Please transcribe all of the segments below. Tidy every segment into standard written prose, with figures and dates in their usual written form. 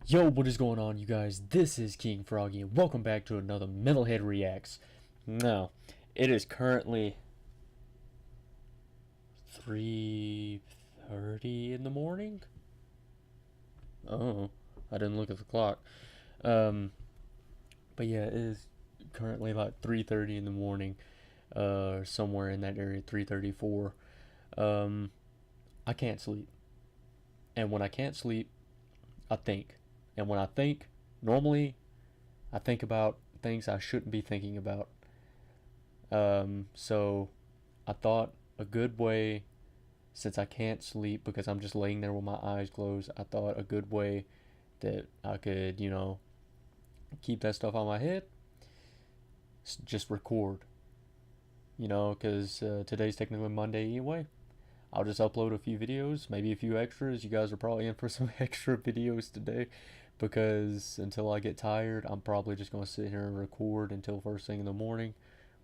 Yo, what is going on, you guys? This is King Froggy, and welcome back to another Metalhead Reacts. Now, it is currently 3:30 in the morning. Oh, I didn't look at the clock. Um, but yeah, it is currently like 3:30 in the morning, somewhere in that area, 3:34. Um, I can't sleep, and when I can't sleep, I think, and when I think, normally I think about things I shouldn't be thinking about. So I thought a good way, since I can't sleep because I'm just laying there with my eyes closed, I thought a good way that I could, keep that stuff on my head, just record, because today's technically Monday anyway. I'll just upload a few videos, maybe a few extras. You guys are probably in for some extra videos today because until I get tired, I'm probably just going to sit here and record until first thing in the morning.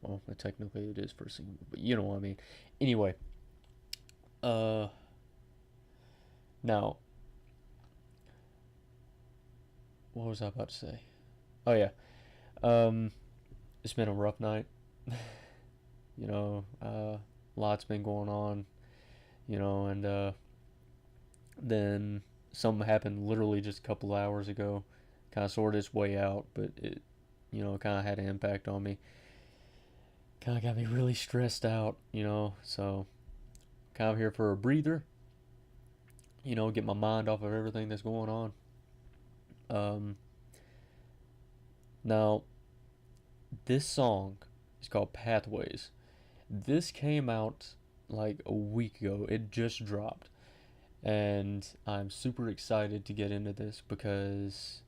Well, technically it is first thing, but you know what I mean. Anyway, uh, now, what was I about to say? Oh yeah, um, it's been a rough night. Lots been going on, and then something happened literally just a couple hours ago. Kind of sorted its way out, but it, kind of had an impact on me. Kind of got me really stressed out, so kind of here for a breather, get my mind off of everything that's going on. Um, Now, this song is called Pathways. This came out like a week ago. It just dropped. And I'm super excited to get into this because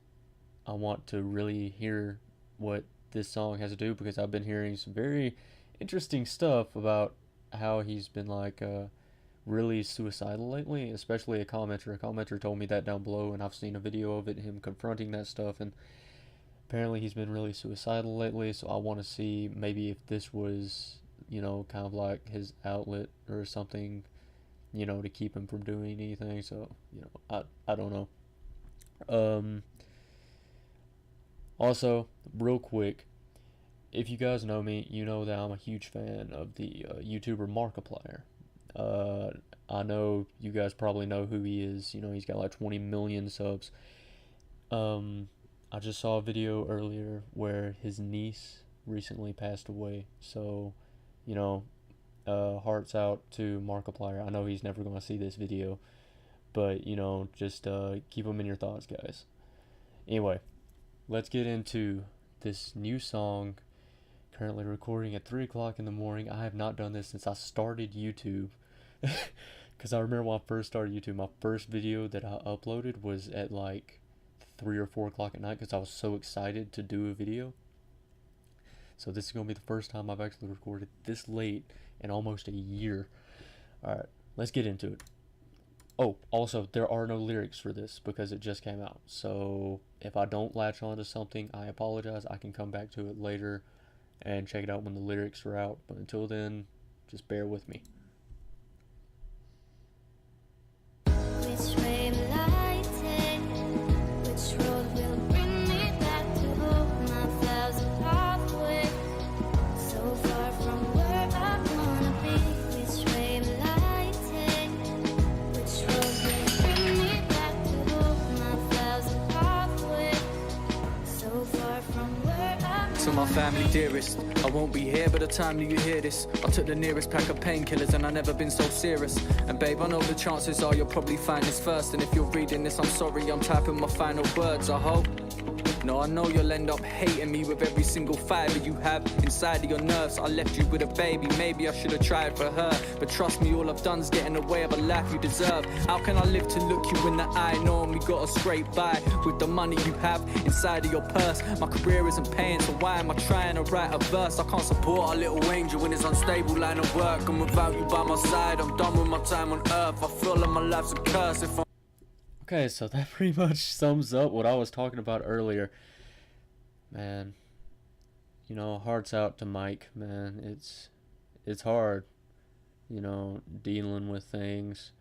I want to really hear what this song has to do, because I've been hearing some very interesting stuff about how he's been really suicidal lately, especially a commenter. A commenter told me that down below, and I've seen a video of it, him confronting that stuff, and apparently he's been really suicidal lately, so I want to see maybe if this was, kind of like his outlet or something, to keep him from doing anything. So, I don't know. Um, Also, real quick, if you guys know me, you know that I'm a huge fan of the YouTuber Markiplier. Uh, I know you guys probably know who he is. He's got like 20 million subs. Um, I just saw a video earlier where his niece recently passed away. So, you know, hearts out to Markiplier. I know he's never going to see this video, but, just keep him in your thoughts, guys. Anyway, let's get into this new song. Currently recording at 3 o'clock in the morning. I have not done this since I started YouTube. Because I remember when I first started YouTube, my first video that I uploaded was at like 3 or 4 o'clock at night because I was so excited to do a video. So this is going to be the first time I've actually recorded this late in almost a year. Alright, let's get into it. Oh, also, there are no lyrics for this because it just came out. So if I don't latch on to something, I apologize. I can come back to it later and check it out when the lyrics are out. But until then, just bear with me. Which way will I take? Which road will bring me back to home? My thousand pathways, so far from where I wanna be. Which way will I take? Which road will bring me back to home? My thousand pathways, so far from where I wanna be. To my family dearest, I won't be here by the time that you hear this. I took the nearest pack of painkillers and I've never been so serious. And babe, I know the chances are you'll probably find this first. And if you're reading this, I'm sorry, I'm typing my final words, I hope. No, I know you'll end up hating me with every single fiber you have inside of your nerves. I left you with a baby, maybe I should have tried for her. But trust me, all I've done's get in the way of a life you deserve. How can I live to look you in the eye, knowing we gotta scrape by with the money you have inside of your purse? My career isn't paying, so why am I trying to write a verse? I can't support a little angel in his unstable line of work. And without you by my side, I'm done with my time on earth. I feel like my life's a curse if I'm... Okay, so that pretty much sums up what I was talking about earlier. Man, hearts out to Mike, man. It's hard, dealing with things,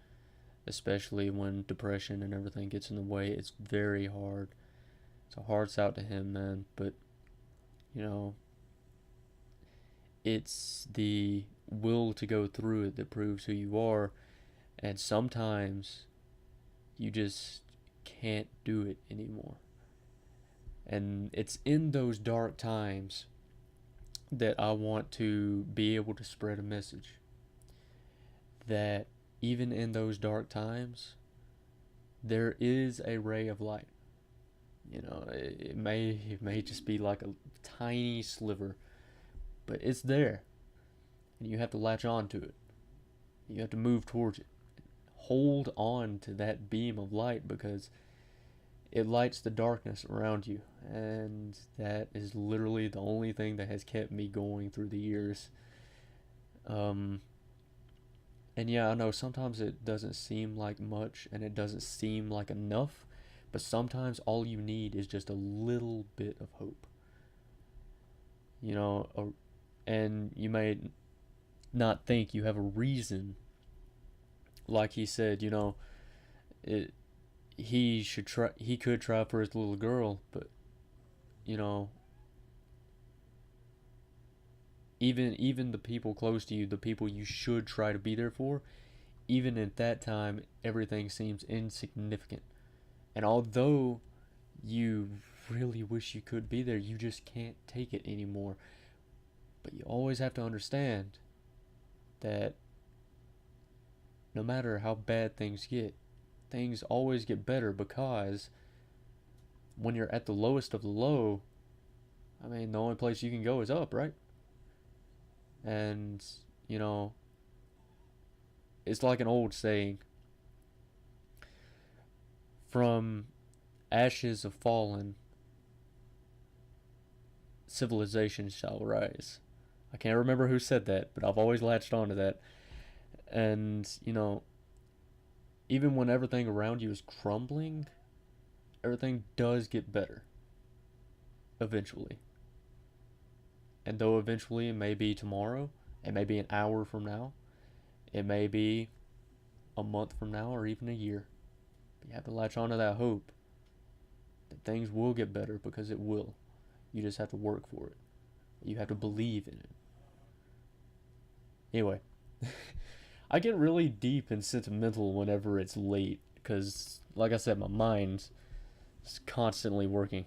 especially when depression and everything gets in the way. It's very hard. So hearts out to him, man. But you know, it's the will to go through it that proves who you are, and sometimes you just can't do it anymore. And it's in those dark times that I want to be able to spread a message that even in those dark times, there is a ray of light. You know, it may just be like a tiny sliver, but it's there, and you have to latch on to it. You have to move towards it. Hold on to that beam of light because it lights the darkness around you, and that is literally the only thing that has kept me going through the years. And yeah, I know sometimes it doesn't seem like much and it doesn't seem like enough, but sometimes all you need is just a little bit of hope. You know, and you may not think you have a reason. Like he said, you know, it, he could try for his little girl, but you know, even the people close to you, the people you should try to be there for, even at that time, everything seems insignificant. And although you really wish you could be there, you just can't take it anymore. But you always have to understand that no matter how bad things always get better, because when you're at the lowest of the low, I mean, the only place you can go is up, right? And, you know, it's like an old saying, from ashes of fallen, civilization shall rise. I can't remember who said that, but I've always latched onto that. And, you know, even when everything around you is crumbling, everything does get better. Eventually. And though eventually it may be tomorrow, it may be an hour from now, it may be a month from now, or even a year. But you have to latch onto that hope that things will get better, because it will. You just have to work for it. You have to believe in it. Anyway, I get really deep and sentimental whenever it's late, because, like I said, my mind is constantly working.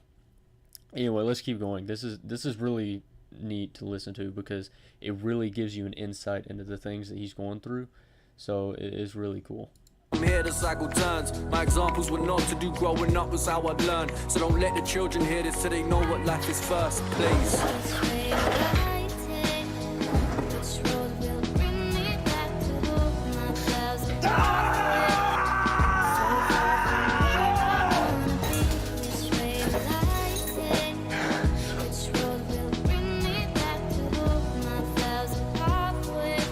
Anyway, let's keep going. This is really neat to listen to, because it really gives you an insight into the things that he's going through. So it is really cool. I'm here to cycle turns. My examples were not to do growing up was how I learned. So don't let the children hear this so they know what life is first, please. Which way will I take? Which road will bring me back to hope? My thousand pathways, so far from where I wanna be. Which way will I take? Which road will bring me back to hope? My thousand pathways,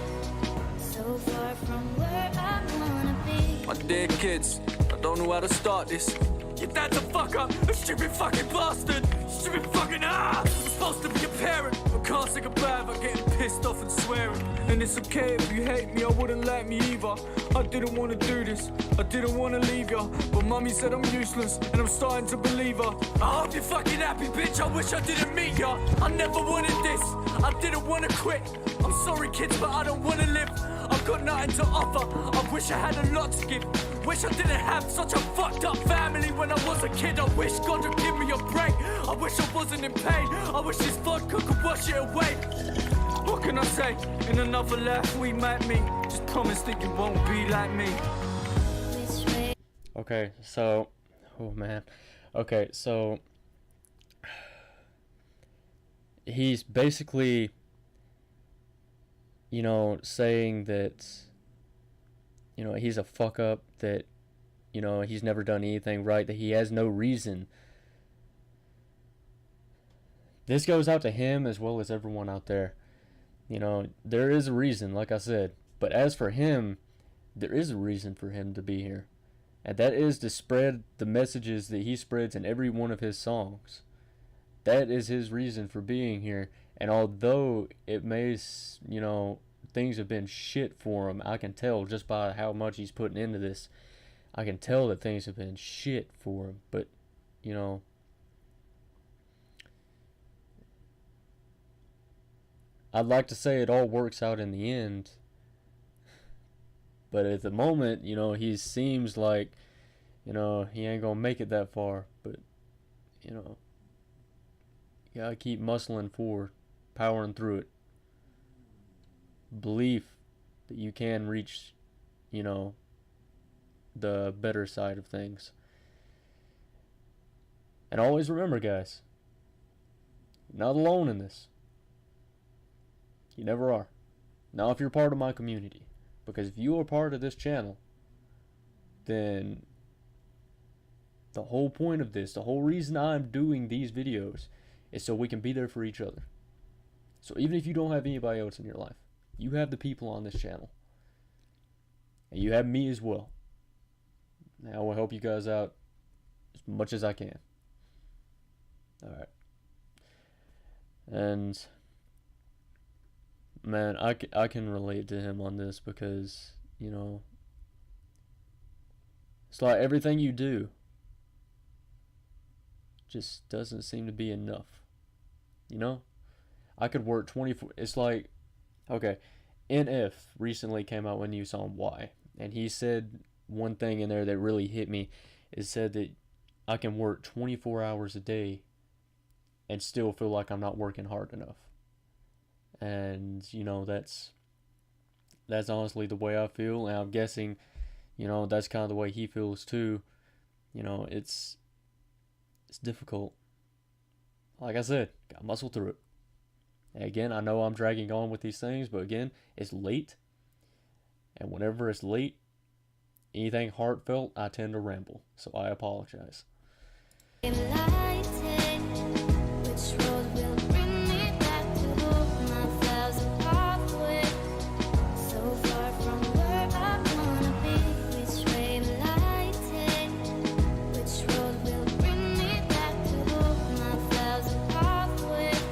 so far from where I wanna be. My dear kids, I don't know how to start this. Your dad's a fuck up, a stupid fucking bastard. Stupid fucking I'm supposed to be a parent, but can't say goodbye without getting pissed off and swearing. And it's okay if you hate me, I wouldn't like me either. I didn't want to do this, I didn't want to leave ya, but mummy said I'm useless, and I'm starting to believe her. I hope you're fucking happy, bitch, I wish I didn't meet ya. I never wanted this, I didn't want to quit. I'm sorry kids, but I don't want to live. I've got nothing to offer, I wish I had a lot to give. Wish I didn't have such a fucked up family when I was a kid. I wish God would give me a break. I wish I wasn't in pain. I wish this vodka could wash it away. What can I say? In another life we might meet. Just promise that you won't be like me. Which way Okay, so, oh man. Okay, so he's basically, you know, saying that, you know, he's a fuck up, that, you know, he's never done anything right, that he has no reason. This goes out to him as well as everyone out there. You know, there is a reason, like I said. But as for him, there is a reason for him to be here. And that is to spread the messages that he spreads in every one of his songs. That is his reason for being here. And although it may, you know, things have been shit for him. I can tell just by how much he's putting into this. I can tell that things have been shit for him. But, you know, I'd like to say it all works out in the end. But at the moment, you know, he seems like, you know, he ain't gonna make it that far. But, you know, you gotta keep muscling forward, powering through it. Belief that you can reach, you know, the better side of things. And always remember, guys, you're not alone in this. You never are. Now, if you're part of my community, because if you are part of this channel, then the whole point of this, the whole reason I'm doing these videos, is so we can be there for each other. So even if you don't have anybody else in your life, you have the people on this channel. And you have me as well. Now I will help you guys out as much as I can. Alright. And, man, I can relate to him on this because, you know, it's like everything you do just doesn't seem to be enough. You know? I could work 24. It's like, okay, NF recently came out with a new song, Why? And he said one thing in there that really hit me. It said that I can work 24 hours a day and still feel like I'm not working hard enough. And, you know, that's honestly the way I feel. And I'm guessing, you know, that's kind of the way he feels too. You know, it's difficult. Like I said, got muscle through it. And again, I know I'm dragging on with these things, but again, it's late. And whenever it's late, anything heartfelt, I tend to ramble. So I apologize. Enlightened, which road will bring me back to home? My thousand pathways, so far from where I wanna be. Which way enlightened, which road will bring me back to home? My thousand pathways,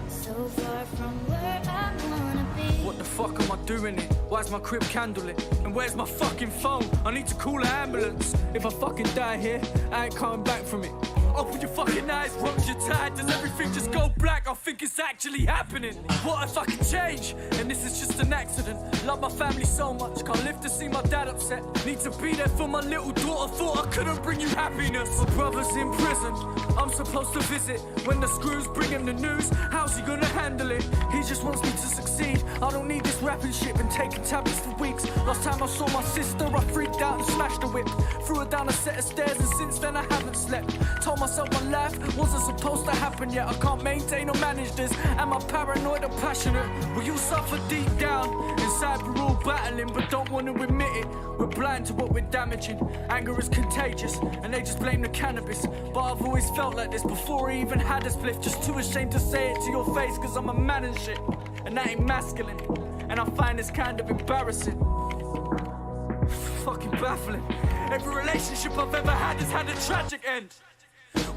so far from where I wanna be. What the fuck am I doing here? Why's my crib candlelit? And where's my fucking phone? I need to call an ambulance. If I fucking die here, I ain't coming back from it. Open your fucking eyes, rocks your tide. Does everything just go black? I think it's actually happening. What if I could change? And this is just an accident. Love my family so much, can't live to see my dad upset. Need to be there for my little daughter. Thought I couldn't bring you happiness. My brother's in prison, I'm supposed to visit. When the screws bring him the news, how's he gonna handle it? He just wants me to succeed. I don't need this rapping shit, been taking tablets for weeks. Last time I saw my sister, I freaked out and smashed the whip. Threw her down a set of stairs and since then I haven't slept. Told myself my life wasn't supposed to happen yet. I can't maintain or manage this. Am I paranoid or passionate? Well, you suffer deep down. Inside we're all battling but don't want to admit it. We're blind to what we're damaging. Anger is contagious and they just blame the cannabis. But I've always felt like this before I even had a spliff. Just too ashamed to say it to your face cause I'm a man and shit. And that ain't masculine. And I find this kind of embarrassing. Fucking baffling. Every relationship I've ever had has had a tragic end.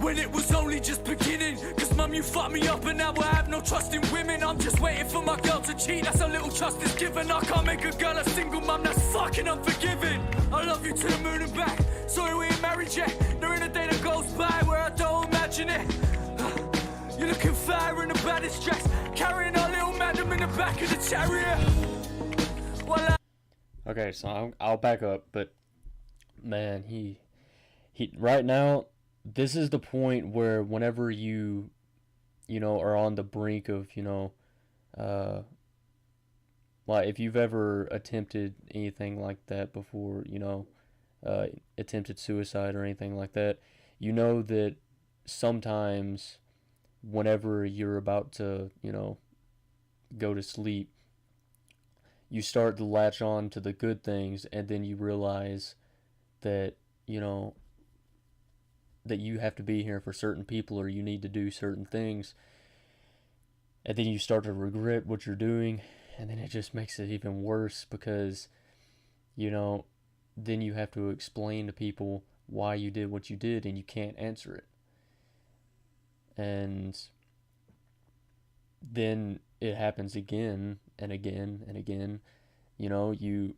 When it was only just beginning. Cause mum, you fucked me up and now I have no trust in women. I'm just waiting for my girl to cheat. That's how little trust is given. I can't make a girl a single mum, that's fucking unforgiving. I love you to the moon and back. Sorry we ain't married yet. There ain't a day that goes by where I don't imagine it. You're looking fire in the baddest dress. Carrying our little madam in the back of the chariot. Well, Okay, so I'll back up, but man, he right now, this is the point where whenever you know, are on the brink of, you know, like if you've ever attempted anything like that before, you know, attempted suicide or anything like that, you know that sometimes whenever you're about to, you know, go to sleep, you start to latch on to the good things, and then you realize that, you know, that you have to be here for certain people or you need to do certain things, and then you start to regret what you're doing, and then it just makes it even worse because, you know, then you have to explain to people why you did what you did and you can't answer it. And then it happens again and again and again. You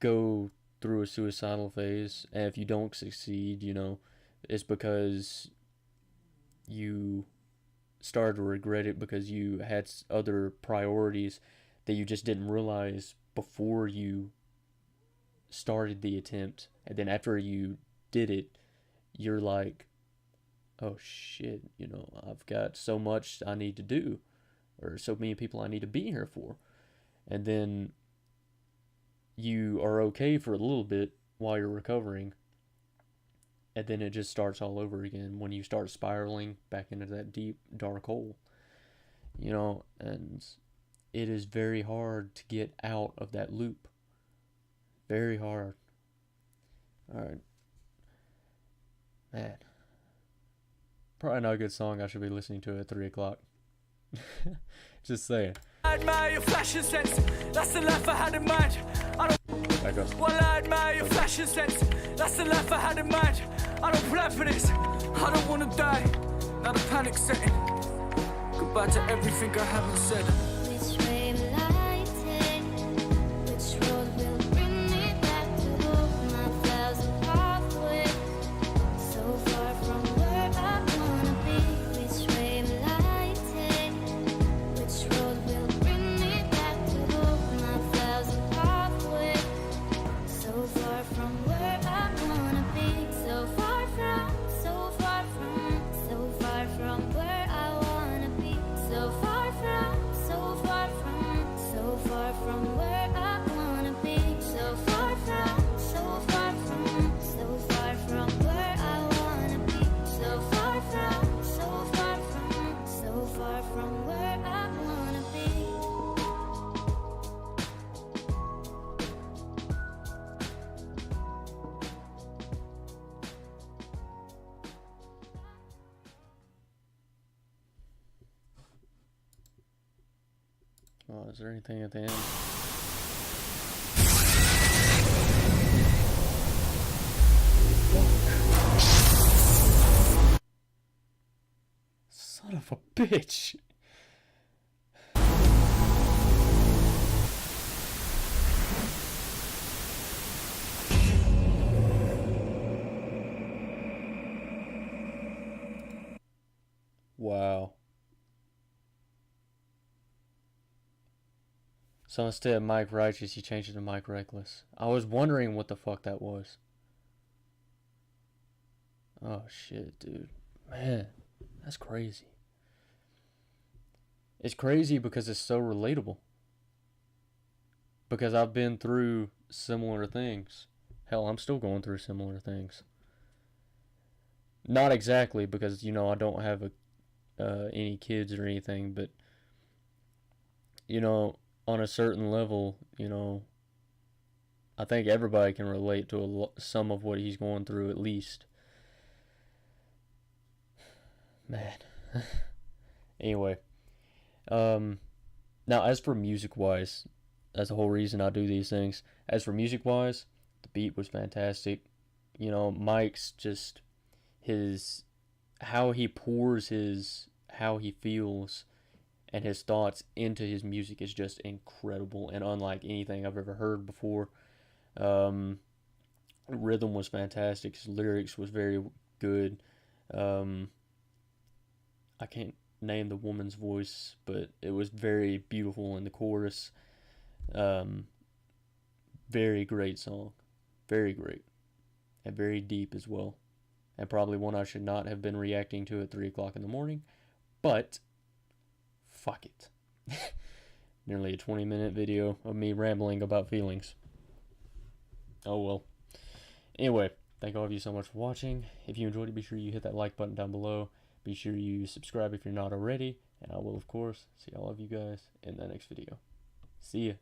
go through a suicidal phase, and if you don't succeed, it's because you started to regret it because you had other priorities that you just didn't realize before you started the attempt. And then after you did it, you're like, oh shit, I've got so much I need to do, or so many people I need to be here for. And then you are okay for a little bit while you're recovering, and then it just starts all over again when you start spiraling back into that deep, dark hole. And it is very hard to get out of that loop. Very hard. Alright. Man. Probably not a good song I should be listening to at 3 o'clock. Just saying. I admire your fashion sense. That's the life I had in mind. Back up. Well, I admire your fashion sense. That's the life I had in mind. I don't plan for this. I don't wanna die. Now the panic setting. Goodbye to everything I haven't said. Which way will I take? Which road will bring me back to home? My thousand pathways, so far from where I wanna be. Which way will I take? Which road will bring me back to home? My thousand pathways, so far from where I wanna be. So far from, so far from, so far from where I wanna be. So far from, so far from, so far from where I wanna be. So far from, so far from, so far from where I wanna be. So far from, so far from, so far from where I wanna be. Oh, is there anything at the end? Son of a bitch. Wow. So instead of Mike Righteous, he changed it to Mike Reckless. I was wondering what the fuck that was. Oh shit, dude. Man, that's crazy. It's crazy because it's so relatable. Because I've been through similar things. Hell, I'm still going through similar things. Not exactly because I don't have any kids or anything, but on a certain level, I think everybody can relate to some of what he's going through at least. Man. Anyway, now as for music wise, that's the whole reason I do these things. As for music wise, the beat was fantastic. Mike's just how he pours how he feels and his thoughts into his music is just incredible and unlike anything I've ever heard before. Rhythm was fantastic. His lyrics was very good. I can't name the woman's voice, but it was very beautiful in the chorus. Very great song. Very great. And very deep as well. And probably one I should not have been reacting to at 3 o'clock in the morning. But, fuck it. Nearly a 20-minute video of me rambling about feelings. Oh well. Anyway, thank all of you so much for watching. If you enjoyed it, be sure you hit that like button down below. Be sure you subscribe if you're not already. And I will, of course, see all of you guys in the next video. See ya.